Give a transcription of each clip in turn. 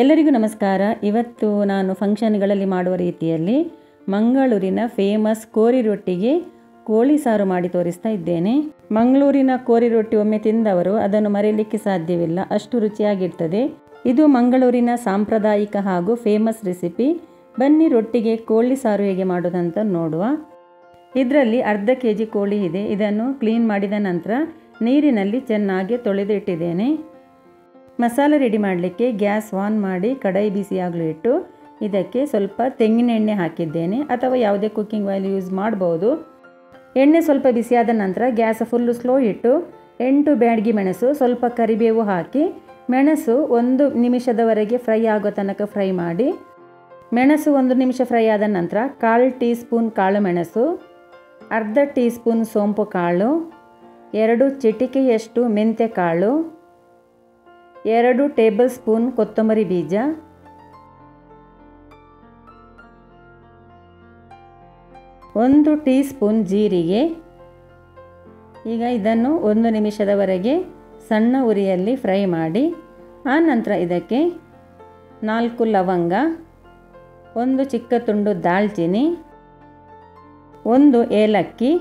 ಎಲ್ಲರಿಗೂ ನಮಸ್ಕಾರ. ಇವತ್ತು ನಾನು ಫಂಕ್ಷನ್ಗಳಲ್ಲಿ ಮಾಡುವ ರೀತಿಯಲ್ಲಿ ಮಂಗಳೂರಿನ ಫೇಮಸ್ ಕೋರಿ ರೊಟ್ಟಿಗೆ ಕೋಳಿ ಸಾರು ಮಾಡಿ ತೋರಿಸ್ತಾ ಇದ್ದೇನೆ. ಮಂಗಳೂರಿನ ಕೋರಿ ರೊಟ್ಟಿ ಒಮ್ಮೆ ತಿಂದವರು ಅದನ್ನು ಮರೆಯಲಿಕ್ಕೆ ಸಾಧ್ಯವಿಲ್ಲ, ಅಷ್ಟು ರುಚಿಯಾಗಿರ್ತದೆ. ಇದು ಮಂಗಳೂರಿನ ಸಾಂಪ್ರದಾಯಿಕ ಹಾಗೂ ಫೇಮಸ್ ರೆಸಿಪಿ. ಬನ್ನಿ ರೊಟ್ಟಿಗೆ ಕೋಳಿ ಸಾರು ಹೇಗೆ ಮಾಡೋದಂತ ನೋಡುವ. ಇದರಲ್ಲಿ ಅರ್ಧ kg ಕೋಳಿ ಇದೆ. ಇದನ್ನು ಕ್ಲೀನ್ ಮಾಡಿದ ನಂತರ ನೀರಿನಲ್ಲಿ ಚೆನ್ನಾಗಿ ತೊಳೆದು ಇಟ್ಟಿದ್ದೇನೆ. ಮಸಾಲೆ ರೆಡಿ ಮಾಡಲಿಕ್ಕೆ ಗ್ಯಾಸ್ ಆನ್ ಮಾಡಿ ಕಡಾಯಿ ಬಿಸಿಯಾಗಲು ಇಟ್ಟು ಇದಕ್ಕೆ ಸ್ವಲ್ಪ ತೆಂಗಿನ ಎಣ್ಣೆ ಹಾಕಿದ್ದೇನೆ, ಅಥವಾ ಯಾವುದೇ ಕುಕ್ಕಿಂಗ್ ಆಯಿಲ್ ಯೂಸ್ ಮಾಡ್ಬೋದು. ಎಣ್ಣೆ ಸ್ವಲ್ಪ ಬಿಸಿಯಾದ ನಂತರ ಗ್ಯಾಸ್ ಫುಲ್ಲು ಸ್ಲೋ ಇಟ್ಟು 8 ಬ್ಯಾಡಗಿ ಮೆಣಸು, ಸ್ವಲ್ಪ ಕರಿಬೇವು ಹಾಕಿ ಮೆಣಸು 1 ನಿಮಿಷದವರೆಗೆ ಫ್ರೈ ಆಗೋ ತನಕ ಫ್ರೈ ಮಾಡಿ. ಮೆಣಸು 1 ನಿಮಿಷ ಫ್ರೈ ಆದ ನಂತರ 1/4 ಟೀ ಸ್ಪೂನ್ ಕಾಳು ಮೆಣಸು, ಅರ್ಧ ಟೀ ಸ್ಪೂನ್ ಸೋಂಪು ಕಾಳು, 2 ಚಿಟಿಕೆಯಷ್ಟು ಮೆಂತ್ಯ ಕಾಳು, 2 ಟೇಬಲ್ ಸ್ಪೂನ್ ಕೊತ್ತಂಬರಿ ಬೀಜ, 1 ಟೀ ಸ್ಪೂನ್ ಜೀರಿಗೆ. ಈಗ ಇದನ್ನು 1 ನಿಮಿಷದವರೆಗೆ ಸಣ್ಣ ಉರಿಯಲ್ಲಿ ಫ್ರೈ ಮಾಡಿ. ಆ ನಂತರ ಇದಕ್ಕೆ 4 ಲವಂಗ, 1 ಚಿಕ್ಕ ತುಂಡು ದಾಲ್ಚಿನ್ನಿ, 1 ಏಲಕ್ಕಿ,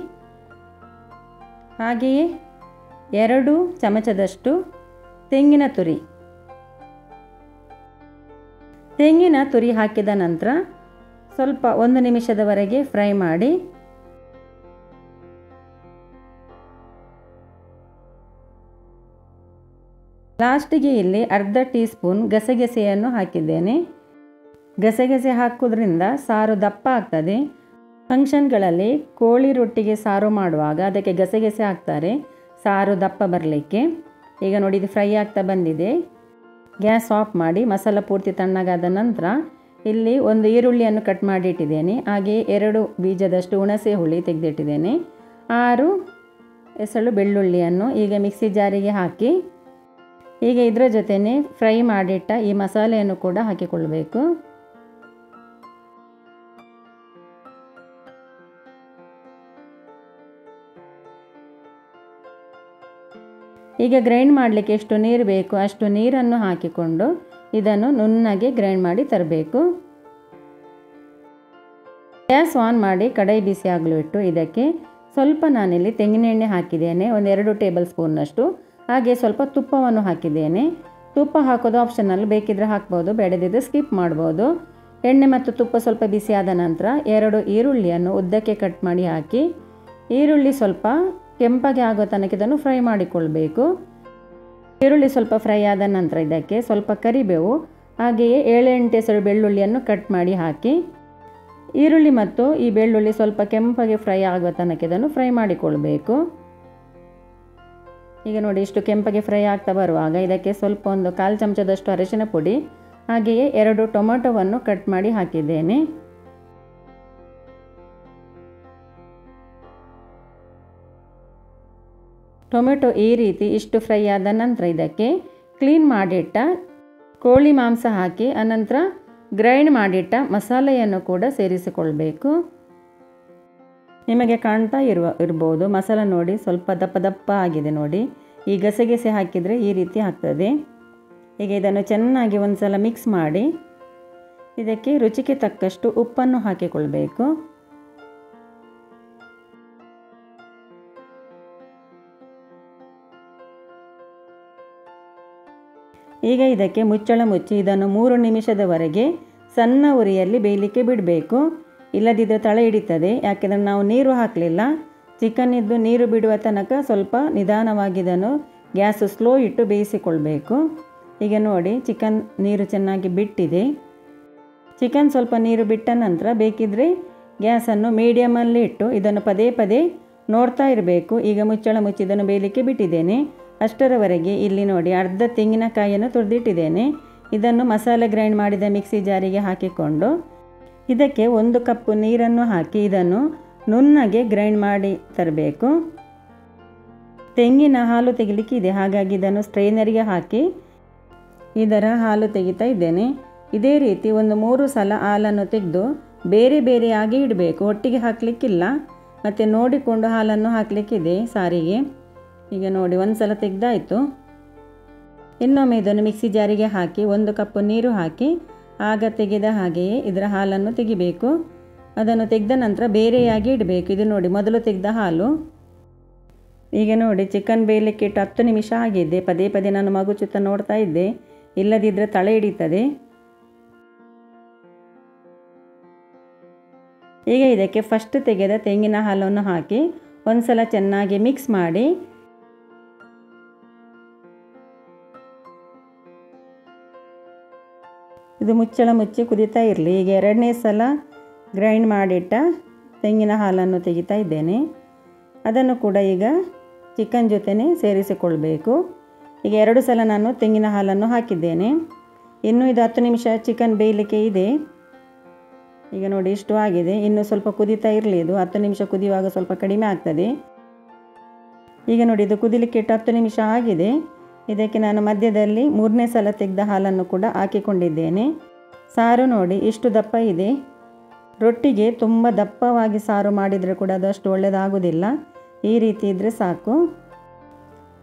ಹಾಗೆಯೇ 2 ಚಮಚದಷ್ಟು ತೆಂಗಿನ ತುರಿ ಹಾಕಿದ ನಂತರ ಸ್ವಲ್ಪ 1 ನಿಮಿಷದವರೆಗೆ ಫ್ರೈ ಮಾಡಿ. ಲಾಸ್ಟಿಗೆ ಇಲ್ಲಿ ಅರ್ಧ ಟೀ ಸ್ಪೂನ್ ಗಸಗಸೆಯನ್ನು ಹಾಕಿದ್ದೇನೆ. ಗಸಗಸೆ ಹಾಕೋದ್ರಿಂದ ಸಾರು ದಪ್ಪ ಆಗ್ತದೆ. ಫಂಕ್ಷನ್ಗಳಲ್ಲಿ ಕೋಳಿ ರೊಟ್ಟಿಗೆ ಸಾರು ಮಾಡುವಾಗ ಅದಕ್ಕೆ ಗಸಗಸೆ ಹಾಕ್ತಾರೆ, ಸಾರು ದಪ್ಪ ಬರಲಿಕ್ಕೆ. ಈಗ ನೋಡಿ, ಇದು ಫ್ರೈ ಆಗ್ತಾ ಬಂದಿದೆ. ಗ್ಯಾಸ್ ಆಫ್ ಮಾಡಿ ಮಸಾಲ ಪೂರ್ತಿ ತಣ್ಣಗಾದ ನಂತರ ಇಲ್ಲಿ 1 ಈರುಳ್ಳಿಯನ್ನು ಕಟ್ ಮಾಡಿ ಇಟ್ಟಿದ್ದೇನೆ. ಹಾಗೆ 2 ಬೀಜದಷ್ಟು ಹುಣಸೆ ಹುಳಿ ತೆಗೆದಿಟ್ಟಿದ್ದೇನೆ. 6 ಎಸಳು ಬೆಳ್ಳುಳ್ಳಿಯನ್ನು ಈಗ ಮಿಕ್ಸಿ ಜಾರಿಗೆ ಹಾಕಿ ಈಗ ಇದರ ಜೊತೆನೇ ಫ್ರೈ ಮಾಡಿಟ್ಟ ಈ ಮಸಾಲೆಯನ್ನು ಕೂಡ ಹಾಕಿಕೊಳ್ಬೇಕು. ಈಗ ಗ್ರೈಂಡ್ ಮಾಡಲಿಕ್ಕೆ ಎಷ್ಟು ನೀರು ಬೇಕು ಅಷ್ಟು ನೀರನ್ನು ಹಾಕಿಕೊಂಡು ಇದನ್ನು ನುಣ್ಣಗೆ ಗ್ರೈಂಡ್ ಮಾಡಿ ತರಬೇಕು. ಗ್ಯಾಸ್ ಆನ್ ಮಾಡಿ ಕಡಾಯಿ ಬಿಸಿ ಆಗಲು ಇಟ್ಟು ಇದಕ್ಕೆ ಸ್ವಲ್ಪ ನಾನಿಲ್ಲಿ ತೆಂಗಿನ ಎಣ್ಣೆ ಹಾಕಿದ್ದೇನೆ, 2 ಟೇಬಲ್ ಸ್ಪೂನ್ನಷ್ಟು. ಹಾಗೆ ಸ್ವಲ್ಪ ತುಪ್ಪವನ್ನು ಹಾಕಿದ್ದೇನೆ. ತುಪ್ಪ ಹಾಕೋದು ಆಪ್ಷನಲ್, ಬೇಕಿದ್ರೆ ಹಾಕ್ಬೋದು, ಬೇಡದಿದ್ದರೆ ಸ್ಕಿಪ್ ಮಾಡ್ಬೋದು. ಎಣ್ಣೆ ಮತ್ತು ತುಪ್ಪ ಸ್ವಲ್ಪ ಬಿಸಿಯಾದ ನಂತರ 2 ಈರುಳ್ಳಿಯನ್ನು ಉದ್ದಕ್ಕೆ ಕಟ್ ಮಾಡಿ ಹಾಕಿ ಈರುಳ್ಳಿ ಸ್ವಲ್ಪ ಕೆಂಪಗೆ ಆಗೋ ತನಕ ಇದನ್ನು ಫ್ರೈ ಮಾಡಿಕೊಳ್ಬೇಕು. ಈರುಳ್ಳಿ ಸ್ವಲ್ಪ ಫ್ರೈ ಆದ ನಂತರ ಇದಕ್ಕೆ ಸ್ವಲ್ಪ ಕರಿಬೇವು, ಹಾಗೆಯೇ 7-8 ಎಸಳು ಬೆಳ್ಳುಳ್ಳಿಯನ್ನು ಕಟ್ ಮಾಡಿ ಹಾಕಿ ಈರುಳ್ಳಿ ಮತ್ತು ಈ ಬೆಳ್ಳುಳ್ಳಿ ಸ್ವಲ್ಪ ಕೆಂಪಗೆ ಫ್ರೈ ಆಗೋ ತನಕ ಇದನ್ನು ಫ್ರೈ ಮಾಡಿಕೊಳ್ಬೇಕು. ಈಗ ನೋಡಿ, ಇಷ್ಟು ಕೆಂಪಗೆ ಫ್ರೈ ಆಗ್ತಾ ಬರುವಾಗ ಇದಕ್ಕೆ ಸ್ವಲ್ಪ 1/4 ಚಮಚದಷ್ಟು ಅರಿಶಿನ ಪುಡಿ, ಹಾಗೆಯೇ 2 ಟೊಮೆಟೊವನ್ನು ಕಟ್ ಮಾಡಿ ಹಾಕಿದ್ದೇನೆ. ಟೊಮೆಟೊ ಈ ರೀತಿ ಇಷ್ಟು ಫ್ರೈ ಆದ ನಂತರ ಇದಕ್ಕೆ ಕ್ಲೀನ್ ಮಾಡಿಟ್ಟ ಕೋಳಿ ಮಾಂಸ ಹಾಕಿ ಅನಂತರ ಗ್ರೈಂಡ್ ಮಾಡಿಟ್ಟ ಮಸಾಲೆಯನ್ನು ಕೂಡ ಸೇರಿಸಿಕೊಳ್ಬೇಕು. ನಿಮಗೆ ಕಾಣ್ತಾ ಇರ್ಬೋದು ಮಸಾಲೆ ನೋಡಿ, ಸ್ವಲ್ಪ ದಪ್ಪ ಆಗಿದೆ ನೋಡಿ. ಈ ಗಸಗಸೆ ಹಾಕಿದರೆ ಈ ರೀತಿ ಆಗ್ತದೆ. ಈಗ ಇದನ್ನು ಚೆನ್ನಾಗಿ ಒಂದು ಸಲ ಮಿಕ್ಸ್ ಮಾಡಿ ಇದಕ್ಕೆ ರುಚಿಗೆ ತಕ್ಕಷ್ಟು ಉಪ್ಪನ್ನು ಹಾಕಿಕೊಳ್ಬೇಕು. ಈಗ ಇದಕ್ಕೆ ಮುಚ್ಚಳ ಮುಚ್ಚಿ ಇದನ್ನು 3 ನಿಮಿಷದವರೆಗೆ ಸಣ್ಣ ಉರಿಯಲ್ಲಿ ಬೇಯಲಿಕ್ಕೆ ಬಿಡಬೇಕು. ಇಲ್ಲದಿದ್ದರೆ ತಳ ಹಿಡಿತದೆ, ಯಾಕೆಂದರೆ ನಾವು ನೀರು ಹಾಕಲಿಲ್ಲ. ಚಿಕನ್ ಇದ್ದು ನೀರು ಬಿಡುವ ತನಕ ಸ್ವಲ್ಪ ನಿಧಾನವಾಗಿ ಇದನ್ನು ಗ್ಯಾಸ್ ಸ್ಲೋ ಇಟ್ಟು ಬೇಯಿಸಿಕೊಳ್ಬೇಕು. ಈಗ ನೋಡಿ, ಚಿಕನ್ ನೀರು ಚೆನ್ನಾಗಿ ಬಿಟ್ಟಿದೆ. ಚಿಕನ್ ಸ್ವಲ್ಪ ನೀರು ಬಿಟ್ಟ ನಂತರ ಬೇಕಿದ್ದರೆ ಗ್ಯಾಸನ್ನು ಮೀಡಿಯಮಲ್ಲಿ ಇಟ್ಟು ಇದನ್ನು ಪದೇ ಪದೇ ನೋಡ್ತಾ ಇರಬೇಕು. ಈಗ ಮುಚ್ಚಳ ಮುಚ್ಚಿ ಇದನ್ನು ಬೇಯಲಿಕ್ಕೆ ಬಿಟ್ಟಿದ್ದೇನೆ. ಅಷ್ಟರವರೆಗೆ ಇಲ್ಲಿ ನೋಡಿ, ಅರ್ಧ ತೆಂಗಿನಕಾಯಿಯನ್ನು ತುರಿದಿಟ್ಟಿದ್ದೇನೆ. ಇದನ್ನು ಮಸಾಲೆ ಗ್ರೈಂಡ್ ಮಾಡಿದ ಮಿಕ್ಸಿ ಜಾರಿಗೆ ಹಾಕಿಕೊಂಡು ಇದಕ್ಕೆ 1 ಕಪ್ ನೀರನ್ನು ಹಾಕಿ ಇದನ್ನು ನುಣ್ಣಗೆ ಗ್ರೈಂಡ್ ಮಾಡಿ ತರಬೇಕು. ತೆಂಗಿನ ಹಾಲು ತೆಗಿಲಿಕ್ಕೆ ಇದೆ, ಹಾಗಾಗಿ ಇದನ್ನು ಸ್ಟ್ರೈನರಿಗೆ ಹಾಕಿ ಇದರ ಹಾಲು ತೆಗಿತಾ ಇದ್ದೇನೆ. ಇದೇ ರೀತಿ 3 ಸಲ ಹಾಲನ್ನು ತೆಗೆದು ಬೇರೆ ಬೇರೆಯಾಗಿ ಇಡಬೇಕು, ಒಟ್ಟಿಗೆ ಹಾಕಲಿಕ್ಕಿಲ್ಲ. ಮತ್ತು ನೋಡಿಕೊಂಡು ಹಾಲನ್ನು ಹಾಕಲಿಕ್ಕಿದೆ ಸಾರಿಗೆ. ಈಗ ನೋಡಿ, 1 ಸಲ ತೆಗೆದಾಯಿತು. ಇನ್ನೊಮ್ಮೆ ಇದನ್ನು ಮಿಕ್ಸಿ ಜಾರಿಗೆ ಹಾಕಿ 1 ಕಪ್ ನೀರು ಹಾಕಿ ಆಗ ತೆಗೆದ ಹಾಗೆಯೇ ಇದರ ಹಾಲನ್ನು ತೆಗಿಬೇಕು. ಅದನ್ನು ತೆಗೆದ ನಂತರ ಬೇರೆಯಾಗಿ ಇಡಬೇಕು. ಇದು ನೋಡಿ ಮೊದಲು ತೆಗೆದ ಹಾಲು. ಈಗ ನೋಡಿ ಚಿಕನ್ ಬೇಯಲಿಕ್ಕೆ ಇಟ್ಟು 10 ನಿಮಿಷ ಆಗಿದೆ. ಪದೇ ಪದೇ ನಾನು ಮಗುಚುತ್ತಾ ನೋಡ್ತಾ ಇದ್ದೆ, ಇಲ್ಲದಿದ್ದರೆ ತಳೆ ಹಿಡಿತದೆ. ಈಗ ಇದಕ್ಕೆ ಫಸ್ಟ್ ತೆಗೆದ ತೆಂಗಿನ ಹಾಲನ್ನು ಹಾಕಿ ಒಂದ್ಸಲ ಚೆನ್ನಾಗಿ ಮಿಕ್ಸ್ ಮಾಡಿ ಇದು ಮುಚ್ಚಳ ಮುಚ್ಚಿ ಕುದೀತಾ ಇರಲಿ. ಈಗ 2ನೇ ಸಲ ಗ್ರೈಂಡ್ ಮಾಡಿಟ್ಟ ತೆಂಗಿನ ಹಾಲನ್ನು ತೆಗಿತಾ ಇದ್ದೇನೆ. ಅದನ್ನು ಕೂಡ ಈಗ ಚಿಕನ್ ಜೊತೆನೇ ಸೇರಿಸಿಕೊಳ್ಬೇಕು. ಈಗ 2 ಸಲ ನಾನು ತೆಂಗಿನ ಹಾಲನ್ನು ಹಾಕಿದ್ದೇನೆ. ಇನ್ನೂ ಇದು 10 ನಿಮಿಷ ಚಿಕನ್ ಬೇಯಲಿಕ್ಕೆ ಇದೆ. ಈಗ ನೋಡಿ ಇಷ್ಟು ಆಗಿದೆ. ಇನ್ನು ಸ್ವಲ್ಪ ಕುದೀತಾ ಇರಲಿ. ಇದು 10 ನಿಮಿಷ ಕುದಿಯುವಾಗ ಸ್ವಲ್ಪ ಕಡಿಮೆ ಆಗ್ತದೆ. ಈಗ ನೋಡಿ ಇದು ಕುದಿಲಿಕ್ಕೆ ಇಟ್ಟು 10 ನಿಮಿಷ ಆಗಿದೆ. ಇದಕ್ಕೆ ನಾನು ಮಧ್ಯದಲ್ಲಿ 3ನೇ ಸಲ ತೆಗೆದ ಹಾಲನ್ನು ಕೂಡ ಹಾಕಿಕೊಂಡಿದ್ದೇನೆ. ಸಾರು ನೋಡಿ ಇಷ್ಟು ದಪ್ಪ ಇದೆ. ರೊಟ್ಟಿಗೆ ತುಂಬ ದಪ್ಪವಾಗಿ ಸಾರು ಮಾಡಿದರೆ ಕೂಡ ಅದು ಅಷ್ಟು ಒಳ್ಳೆಯದಾಗೋದಿಲ್ಲ. ಈ ರೀತಿ ಇದ್ದರೆ ಸಾಕು.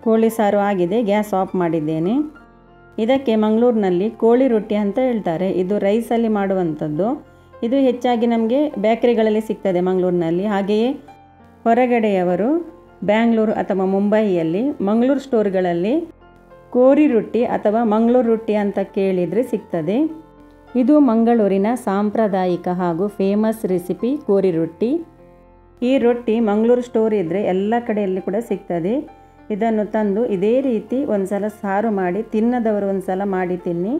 ಕೋಳಿ ಸಾರು ಆಗಿದೆ. ಗ್ಯಾಸ್ ಆಫ್ ಮಾಡಿದ್ದೇನೆ. ಇದಕ್ಕೆ ಮಂಗಳೂರಿನಲ್ಲಿ ಕೋಳಿ ರೊಟ್ಟಿ ಅಂತ ಹೇಳ್ತಾರೆ. ಇದು ರೈಸಲ್ಲಿ ಮಾಡುವಂಥದ್ದು. ಇದು ಹೆಚ್ಚಾಗಿ ನಮಗೆ ಬೇಕರಿಗಳಲ್ಲಿ ಸಿಗ್ತದೆ ಮಂಗಳೂರಿನಲ್ಲಿ. ಹಾಗೆಯೇ ಹೊರಗಡೆಯವರು ಬ್ಯಾಂಗ್ಳೂರು ಅಥವಾ ಮುಂಬೈಯಲ್ಲಿ ಮಂಗಳೂರು ಸ್ಟೋರ್ಗಳಲ್ಲಿ ಕೋರಿ ರೊಟ್ಟಿ ಅಥವಾ ಮಂಗಳೂರು ರೊಟ್ಟಿ ಅಂತ ಕೇಳಿದರೆ ಸಿಗ್ತದೆ. ಇದು ಮಂಗಳೂರಿನ ಸಾಂಪ್ರದಾಯಿಕ ಹಾಗೂ ಫೇಮಸ್ ರೆಸಿಪಿ ಕೋರಿ ರೊಟ್ಟಿ. ಈ ರೊಟ್ಟಿ ಮಂಗಳೂರು ಸ್ಟೋರ್ ಇದ್ದರೆ ಎಲ್ಲ ಕಡೆಯಲ್ಲಿ ಕೂಡ ಸಿಗ್ತದೆ. ಇದನ್ನು ತಂದು ಇದೇ ರೀತಿ ಒಂದ್ಸಲ ಸಾರು ಮಾಡಿ ತಿನ್ನದವರು ಒಂದ್ಸಲ ಮಾಡಿ ತಿನ್ನಿ,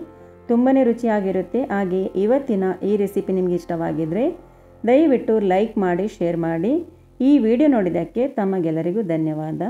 ತುಂಬಾ ರುಚಿಯಾಗಿರುತ್ತೆ. ಹಾಗೆ ಇವತ್ತಿನ ಈ ರೆಸಿಪಿ ನಿಮಗೆ ಇಷ್ಟವಾಗಿದ್ದರೆ ದಯವಿಟ್ಟು ಲೈಕ್ ಮಾಡಿ, ಶೇರ್ ಮಾಡಿ. ಈ ವಿಡಿಯೋ ನೋಡಿದ್ದಕ್ಕೆ ತಮಗೆಲ್ಲರಿಗೂ ಧನ್ಯವಾದ.